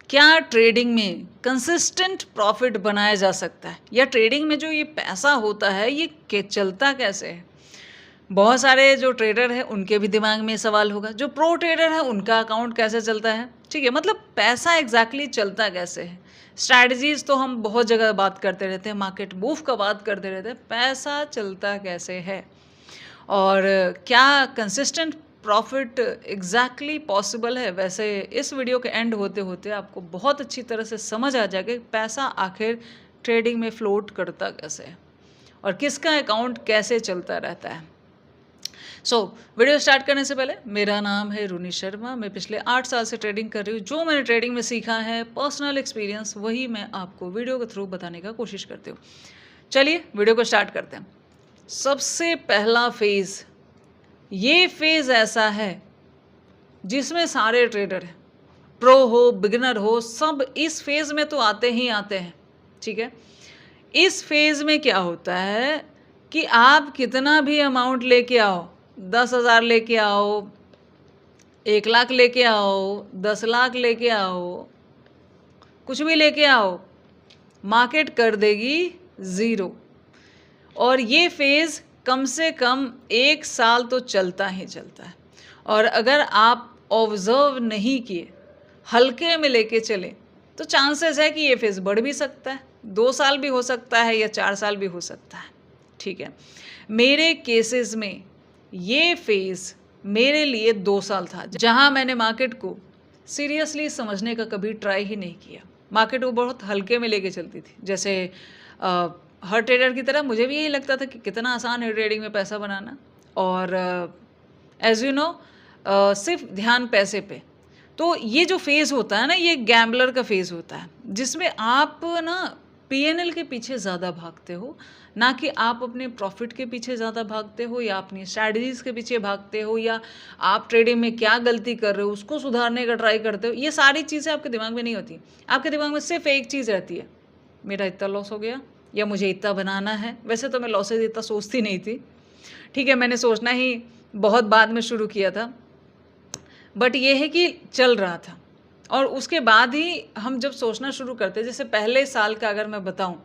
क्या ट्रेडिंग में consistent profit बनाया जा सकता है, या ट्रेडिंग में जो ये पैसा होता है ये चलता कैसे है? बहुत सारे जो ट्रेडर हैं उनके भी दिमाग में सवाल होगा, जो प्रो ट्रेडर है उनका अकाउंट कैसे चलता है, ठीक है, मतलब पैसा एग्जैक्टली चलता कैसे है। स्ट्रैटेजीज तो हम बहुत जगह बात करते रहते हैं, मार्केट मूव का बात करते रहते हैं, पैसा चलता कैसे है और क्या कंसिस्टेंट प्रॉफिट एग्जैक्टली पॉसिबल है। वैसे इस वीडियो के एंड होते होते आपको बहुत अच्छी तरह से समझ आ जाएगा कि पैसा आखिर ट्रेडिंग में फ्लोट करता कैसे है और किसका अकाउंट कैसे चलता रहता है। वीडियो स्टार्ट करने से पहले, मेरा नाम है रुनी शर्मा। मैं पिछले 8 साल से ट्रेडिंग कर रही हूँ। जो मैंने ट्रेडिंग में सीखा है, पर्सनल एक्सपीरियंस, वही मैं आपको वीडियो के थ्रू बताने का कोशिश करती हूँ। चलिए वीडियो को स्टार्ट करते हैं। सबसे पहला फेज़, ये फेज़ ऐसा है जिसमें सारे ट्रेडर हैं, प्रो हो बिगिनर हो, सब इस फेज़ में तो आते ही आते हैं, ठीक है। इस फेज़ में क्या होता है कि आप कितना भी अमाउंट लेके आओ, 10,000 लेके आओ, 1 लाख लेके आओ, 10 लाख लेके आओ, कुछ भी लेके आओ, मार्केट कर देगी ज़ीरो। और ये फेज़ कम से कम 1 साल तो चलता ही चलता है। और अगर आप ऑब्ज़र्व नहीं किए, हल्के में लेके चले, तो चांसेस है कि ये फेज़ बढ़ भी सकता है, 2 साल भी हो सकता है या 4 साल भी हो सकता है, ठीक है। मेरे केसेस में ये फेज़ मेरे लिए 2 साल था, जहाँ मैंने मार्केट को सीरियसली समझने का कभी ट्राई ही नहीं किया। मार्केट को बहुत हल्के में लेके चलती थी, जैसे हर ट्रेडर की तरह मुझे भी यही लगता था कि कितना आसान है ट्रेडिंग में पैसा बनाना, और एज यू नो सिर्फ ध्यान पैसे पे। तो ये जो फेज़ होता है ना, ये गैम्बलर का फेज़ होता है, जिसमें आप ना पीएनएल के पीछे ज़्यादा भागते हो, ना कि आप अपने प्रॉफिट के पीछे ज़्यादा भागते हो, या अपनी स्ट्रैटेजीज़ के पीछे भागते हो, या आप ट्रेडिंग में क्या गलती कर रहे हो उसको सुधारने का ट्राई करते हो। ये सारी चीज़ें आपके दिमाग में नहीं होती। आपके दिमाग में सिर्फ एक चीज़ रहती है, मेरा इतना लॉस हो गया या मुझे इतना बनाना है। वैसे तो मैं लॉसेज इतना सोचती नहीं थी, ठीक है, मैंने सोचना ही बहुत बाद में शुरू किया था, बट ये है कि चल रहा था। और उसके बाद ही हम जब सोचना शुरू करते, जैसे पहले साल का अगर मैं बताऊं,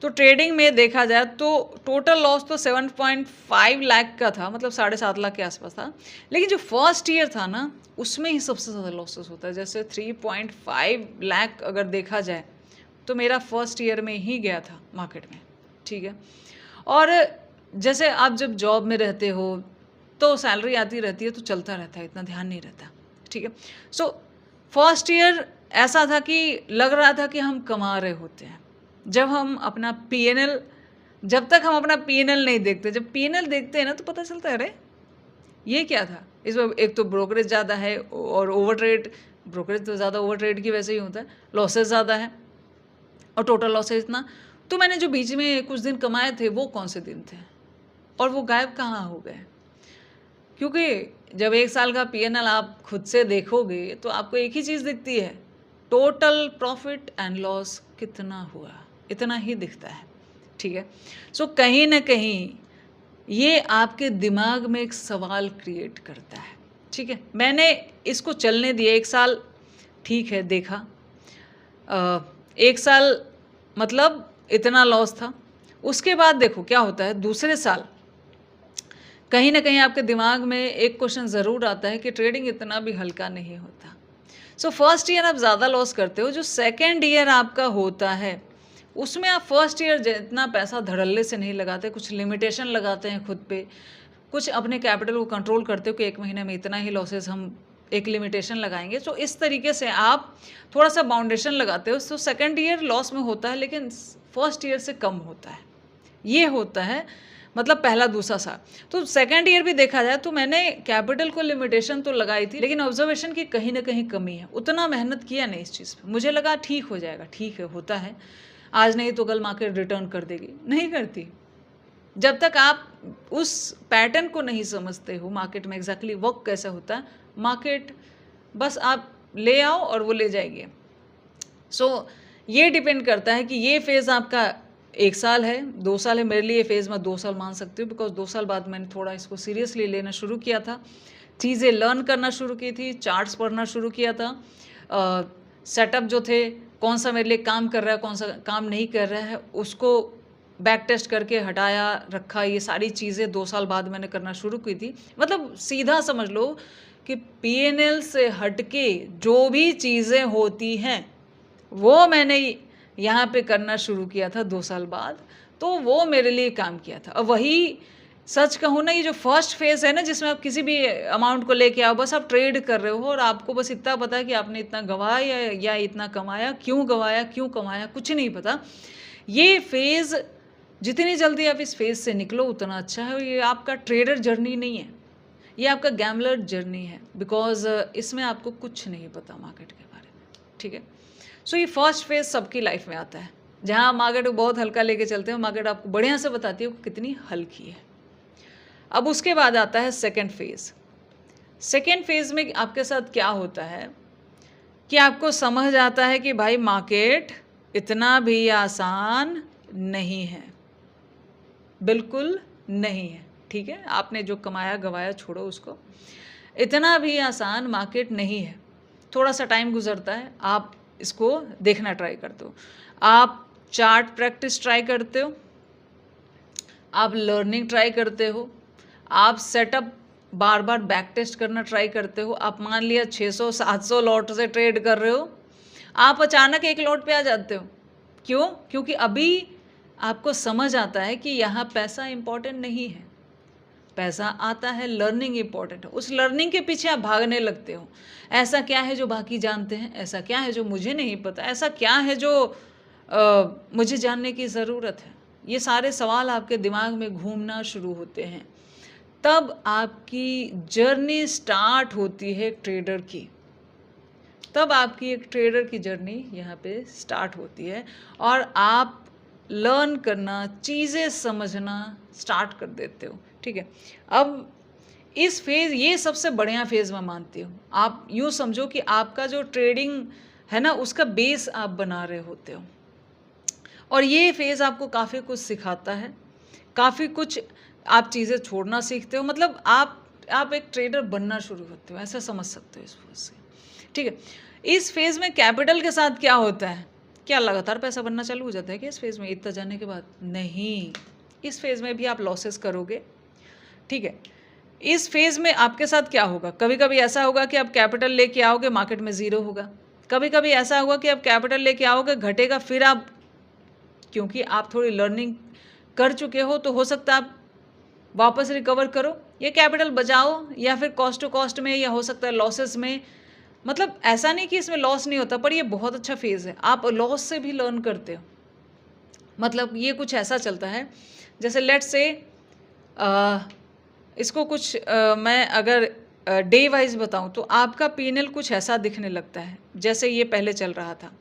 तो ट्रेडिंग में देखा जाए तो टोटल लॉस तो 7.5 लाख का था, मतलब 7.5 लाख के आसपास था। लेकिन जो फर्स्ट ईयर था ना, उसमें ही सबसे ज़्यादा लॉसेस होता है। जैसे 3.5 लाख अगर देखा जाए तो मेरा फर्स्ट ईयर में ही गया था मार्केट में, ठीक है। और जैसे आप जब जॉब में रहते हो तो सैलरी आती रहती है तो चलता रहता है, इतना ध्यान नहीं रहता, ठीक है। फर्स्ट ईयर ऐसा था कि लग रहा था कि हम कमा रहे होते हैं। जब हम अपना पीएनएल, जब तक हम अपना पीएनएल नहीं देखते, जब पीएनएल देखते हैं ना तो पता चलता है अरे ये क्या था। इसमें एक तो ब्रोकरेज ज़्यादा है, और ओवर ट्रेड, ब्रोकरेज तो ज़्यादा ओवर ट्रेड की वैसे ही होता है, लॉसेज ज़्यादा है, और टोटल लॉसेज इतना। तो मैंने जो बीच में कुछ दिन कमाए थे वो कौन से दिन थे, और वो गायब कहाँ हो गए। क्योंकि जब 1 साल का पीएनएल आप खुद से देखोगे तो आपको एक ही चीज़ दिखती है, टोटल प्रॉफिट एंड लॉस कितना हुआ, इतना ही दिखता है, ठीक है। कहीं ना कहीं ये आपके दिमाग में एक सवाल क्रिएट करता है, ठीक है। मैंने इसको चलने दिया 1 साल, ठीक है, देखा 1 साल मतलब इतना लॉस था। उसके बाद देखो क्या होता है, दूसरे साल कहीं ना कहीं आपके दिमाग में एक क्वेश्चन ज़रूर आता है कि ट्रेडिंग इतना भी हल्का नहीं होता। फर्स्ट ईयर आप ज़्यादा लॉस करते हो, जो सेकेंड ईयर आपका होता है उसमें आप फर्स्ट ईयर जितना पैसा धड़ल्ले से नहीं लगाते, कुछ लिमिटेशन लगाते हैं खुद पे, कुछ अपने कैपिटल को कंट्रोल करते हो कि 1 महीने में इतना ही लॉसेस हम एक लिमिटेशन लगाएंगे। इस तरीके से आप थोड़ा सा बाउंडेशन लगाते हो। सेकेंड ईयर लॉस में होता है, लेकिन फर्स्ट ईयर से कम होता है। ये होता है मतलब पहला दूसरा साल। तो सेकेंड ईयर भी देखा जाए तो मैंने कैपिटल को लिमिटेशन तो लगाई थी, लेकिन ऑब्जर्वेशन की कहीं ना कहीं कमी है। उतना मेहनत किया नहीं इस चीज़ पे। मुझे लगा ठीक हो जाएगा, ठीक है, होता है, आज नहीं तो कल मार्केट रिटर्न कर देगी। नहीं करती। जब तक आप उस पैटर्न को नहीं समझते हो, मार्केट में एग्जैक्टली वर्क कैसा होता है, मार्केट बस आप ले आओ और वो ले जाएगी। ये डिपेंड करता है कि ये फेज़ आपका 1 साल है, 2 साल है। मेरे लिए ये फेज़ मैं 2 साल मान सकती हूँ, बिकॉज 2 साल बाद मैंने थोड़ा इसको सीरियसली लेना शुरू किया था, चीज़ें लर्न करना शुरू की थी, चार्ट्स पढ़ना शुरू किया था, सेटअप जो थे, कौन सा मेरे लिए काम कर रहा है, कौन सा काम नहीं कर रहा है, उसको बैक टेस्ट करके हटाया, रखा। ये सारी चीज़ें 2 साल बाद मैंने करना शुरू की थी। मतलब सीधा समझ लो कि पीएनएल से हटके जो भी चीज़ें होती हैं, वो मैंने यहाँ पे करना शुरू किया था 2 साल बाद, तो वो मेरे लिए काम किया था। और वही सच कहूँ ना, ये जो फर्स्ट फेज़ है ना, जिसमें आप किसी भी अमाउंट को लेके आओ, बस आप ट्रेड कर रहे हो और आपको बस इतना पता है कि आपने इतना गँवाया या इतना कमाया, क्यों गँवाया, क्यों कमाया, कुछ नहीं पता। ये फेज़, जितनी जल्दी आप इस फेज़ से निकलो उतना अच्छा है। और ये आपका ट्रेडर जर्नी नहीं है, ये आपका गैम्बलर जर्नी है, बिकॉज़ इसमें आपको कुछ नहीं पता मार्केट के बारे में, ठीक है? सो ये फर्स्ट फेज़ सबकी लाइफ में आता है, जहाँ मार्केट को बहुत हल्का लेके चलते हो, मार्केट आपको बढ़िया से बताती है वो कितनी हल्की है। अब उसके बाद आता है सेकंड फेज़। सेकंड फेज़ में आपके साथ क्या होता है कि आपको समझ आता है कि भाई मार्केट इतना भी आसान नहीं है, बिल्कुल नहीं है, ठीक है? आपने जो कमाया गवाया छोड़ो उसको, इतना भी आसान मार्केट नहीं है। थोड़ा सा टाइम गुजरता है, आप इसको देखना ट्राई करते हो, आप चार्ट प्रैक्टिस ट्राई करते हो, आप लर्निंग ट्राई करते हो, आप सेटअप बार बार बैक टेस्ट करना ट्राई करते हो। आप मान लिया 600-700 लॉट से ट्रेड कर रहे हो, आप अचानक एक लॉट पे आ जाते हो। क्यों? क्योंकि अभी आपको समझ आता है कि यहाँ पैसा इम्पॉर्टेंट नहीं है, पैसा आता है, लर्निंग इम्पॉर्टेंट है। उस लर्निंग के पीछे आप भागने लगते हो। ऐसा क्या है जो बाकी जानते हैं, ऐसा क्या है जो मुझे नहीं पता, ऐसा क्या है जो मुझे जानने की ज़रूरत है। ये सारे सवाल आपके दिमाग में घूमना शुरू होते हैं, तब आपकी जर्नी स्टार्ट होती है ट्रेडर की। तब आपकी एक ट्रेडर की जर्नी यहाँ पे स्टार्ट होती है और आप लर्न करना, चीज़ें समझना स्टार्ट कर देते हो, ठीक है? अब इस फेज़, ये सबसे बढ़िया फेज़ मैं मानती हूँ। आप यूँ समझो कि आपका जो ट्रेडिंग है ना, उसका बेस आप बना रहे होते हो और ये फेज़ आपको काफ़ी कुछ सिखाता है, काफ़ी कुछ आप चीज़ें छोड़ना सीखते हो। मतलब आप एक ट्रेडर बनना शुरू होते हो, ऐसा समझ सकते हो इस फेज़ से, ठीक है? इस फेज़ में कैपिटल के साथ क्या होता है? क्या लगातार पैसा बनना चालू हो जाता है क्या इस फेज़ में इतना जाने के बाद? नहीं, इस फेज़ में भी आप लॉसेस करोगे, ठीक है? इस फेज़ में आपके साथ क्या होगा? कभी-कभी ऐसा होगा कि आप कैपिटल लेके आओगे, मार्केट में ज़ीरो होगा। कभी-कभी ऐसा होगा कि आप कैपिटल लेके आओगे, घटेगा, फिर आप, क्योंकि आप थोड़ी लर्निंग कर चुके हो, तो हो सकता है आप वापस रिकवर करो, ये कैपिटल बचाओ, या फिर कॉस्ट टू कॉस्ट में, या हो सकता है लॉसेस में। मतलब ऐसा नहीं कि इसमें लॉस नहीं होता, पर ये बहुत अच्छा फेज़ है, आप लॉस से भी लर्न करते हो। मतलब ये कुछ ऐसा चलता है, जैसे लेट्स से इसको कुछ मैं अगर डे वाइज बताऊं, तो आपका पीएनएल कुछ ऐसा दिखने लगता है, जैसे ये पहले चल रहा था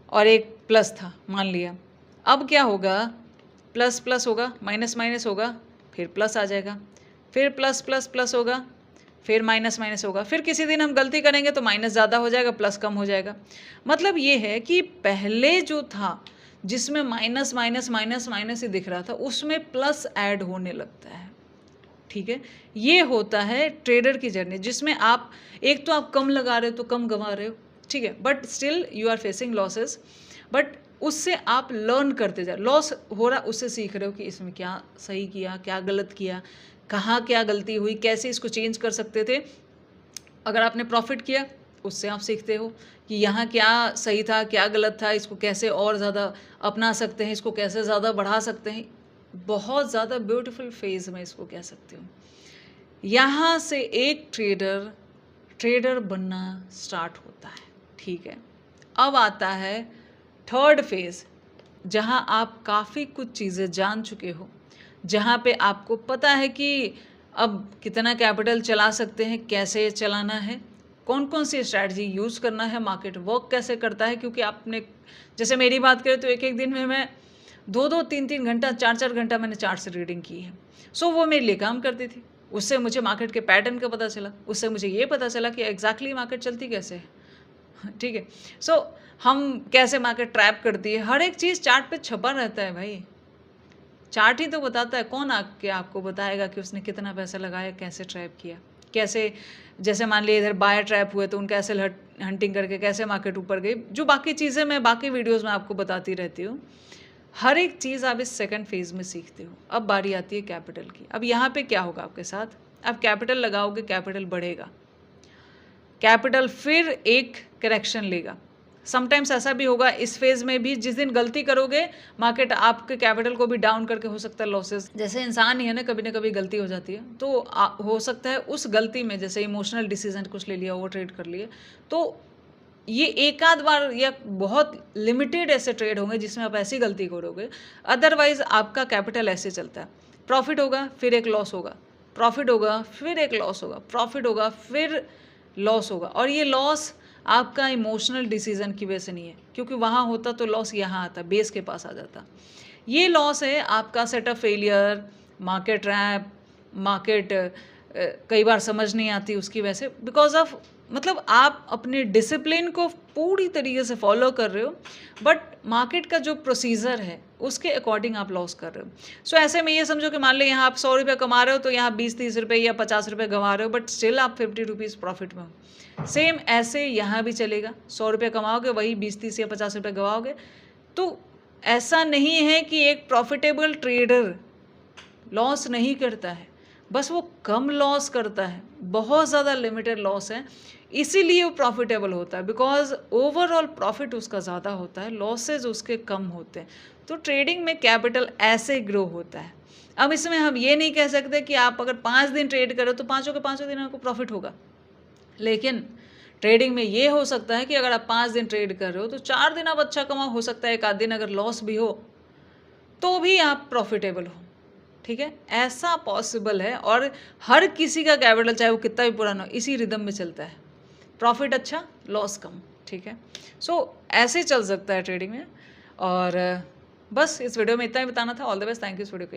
और एक प्लस था, मान लिया। अब क्या होगा? प्लस प्लस होगा, माइनस माइनस होगा, फिर प्लस आ जाएगा, फिर प्लस प्लस प्लस होगा, फिर माइनस माइनस होगा, फिर किसी दिन हम गलती करेंगे तो माइनस ज़्यादा हो जाएगा, प्लस कम हो जाएगा। मतलब ये है कि पहले जो था, जिसमें माइनस माइनस माइनस माइनस ही दिख रहा था, उसमें प्लस ऐड होने लगता है, ठीक है? ये होता है ट्रेडर की जर्नी, जिसमें आप एक तो आप कम लगा रहे हो तो कम गंवा रहे हो, ठीक है, but still you are facing losses, बट उससे आप लर्न करते जा, लॉस हो रहा उससे सीख रहे हो कि इसमें क्या सही किया, क्या गलत किया, कहाँ क्या गलती हुई, कैसे इसको चेंज कर सकते थे। अगर आपने प्रॉफिट किया, उससे आप सीखते हो कि यहाँ क्या सही था, क्या गलत था, इसको कैसे और ज़्यादा अपना सकते हैं, इसको कैसे ज़्यादा बढ़ा सकते हैं। बहुत ज़्यादा ब्यूटीफुल फेज़ में इसको कह सकती हूँ। यहाँ से एक ट्रेडर बनना स्टार्ट होता है, ठीक है? अब आता है थर्ड फेज़, जहाँ आप काफ़ी कुछ चीज़ें जान चुके हो, जहाँ पे आपको पता है कि अब कितना कैपिटल चला सकते हैं, कैसे चलाना है, कौन कौन सी स्ट्रैटेजी यूज़ करना है, मार्केट वर्क कैसे करता है। क्योंकि आपने, जैसे मेरी बात करें तो एक एक दिन में मैं 2-2, 3-3 घंटा, 4-4 घंटा मैंने चार्ट से रीडिंग की है। सो वो मेरे लिए काम करती थी। उससे मुझे मार्केट के पैटर्न का पता चला, उससे मुझे ये पता चला कि एग्जैक्टली मार्केट चलती कैसे है, ठीक है? सो हम कैसे मार्केट ट्रैप करती है, हर एक चीज़ चार्ट पे छपा रहता है भाई। चार्ट ही तो बताता है, कौन आके आपको बताएगा कि उसने कितना पैसा लगाया, कैसे ट्रैप किया, कैसे, जैसे मान लिया इधर बायर ट्रैप हुए तो उनका हंटिंग करके कैसे मार्केट ऊपर गई, जो बाकी चीज़ें मैं बाकी वीडियोज़ में आपको बताती रहती हूँ। हर एक चीज़ आप इस सेकंड फेज़ में सीखते हो। अब बारी आती है कैपिटल की। अब यहाँ पे क्या होगा आपके साथ, आप कैपिटल लगाओगे, कैपिटल बढ़ेगा, कैपिटल फिर एक करेक्शन लेगा। समटाइम्स ऐसा भी होगा इस फेज़ में भी, जिस दिन गलती करोगे मार्केट आपके कैपिटल को भी डाउन करके हो सकता है लॉसेस। जैसे इंसान ही है ना कभी कभी गलती हो जाती है, तो हो सकता है उस गलती में जैसे इमोशनल डिसीजन कुछ ले लिया, ओवर ट्रेड कर लिए, तो ये एक आध बार या बहुत लिमिटेड ऐसे ट्रेड होंगे जिसमें आप ऐसी गलती करोगे। अदरवाइज आपका कैपिटल ऐसे चलता है, प्रॉफिट होगा फिर एक लॉस होगा, प्रॉफिट होगा फिर एक लॉस होगा, प्रॉफिट होगा फिर लॉस होगा। और ये लॉस आपका इमोशनल डिसीजन की वजह से नहीं है, क्योंकि वहाँ होता तो लॉस यहाँ आता, बेस के पास आ जाता। ये लॉस है आपका setup failure, market rap, market कई बार समझ नहीं आती उसकी वजह से, बिकॉज ऑफ मतलब आप अपने डिसिप्लिन को पूरी तरीके से फॉलो कर रहे हो, बट मार्केट का जो प्रोसीजर है उसके अकॉर्डिंग आप लॉस कर रहे हो। सो ऐसे में ये समझो कि मान लो यहाँ आप 100 रुपये कमा रहे हो, तो यहाँ 20-30 रुपये या 50 रुपये गंवा रहे हो, बट स्टिल आप 50 रुपीज़ प्रॉफिट में हो। सेम ऐसे यहाँ भी चलेगा, 100 रुपये कमाओगे, वही 20-30 या 50 रुपये गंवाओगे। तो ऐसा नहीं है कि एक प्रॉफिटेबल ट्रेडर लॉस नहीं करता है, बस वो कम लॉस करता है, बहुत ज़्यादा लिमिटेड लॉस है, इसीलिए वो प्रॉफिटेबल होता है, बिकॉज ओवरऑल प्रॉफिट उसका ज़्यादा होता है, लॉसेज उसके कम होते हैं। तो ट्रेडिंग में कैपिटल ऐसे ग्रो होता है। अब इसमें हम ये नहीं कह सकते कि आप अगर 5 दिन ट्रेड करो तो पाँचों के पाँचों दिन आपको प्रॉफिट होगा, लेकिन ट्रेडिंग में ये हो सकता है कि अगर आप 5 दिन ट्रेड कर रहे हो तो 4 दिन आप अच्छा कमाओ, हो सकता है एक आध दिन अगर लॉस भी हो तो भी आप प्रॉफिटेबल हो। ठीक है, ऐसा पॉसिबल है, और हर किसी का कैपिटल चाहे वो कितना भी पुराना हो इसी रिदम में चलता है, प्रॉफिट अच्छा लॉस कम। ठीक है, सो ऐसे चल सकता है ट्रेडिंग में। और बस इस वीडियो में इतना ही बताना था। All the best, thank you इस वीडियो के।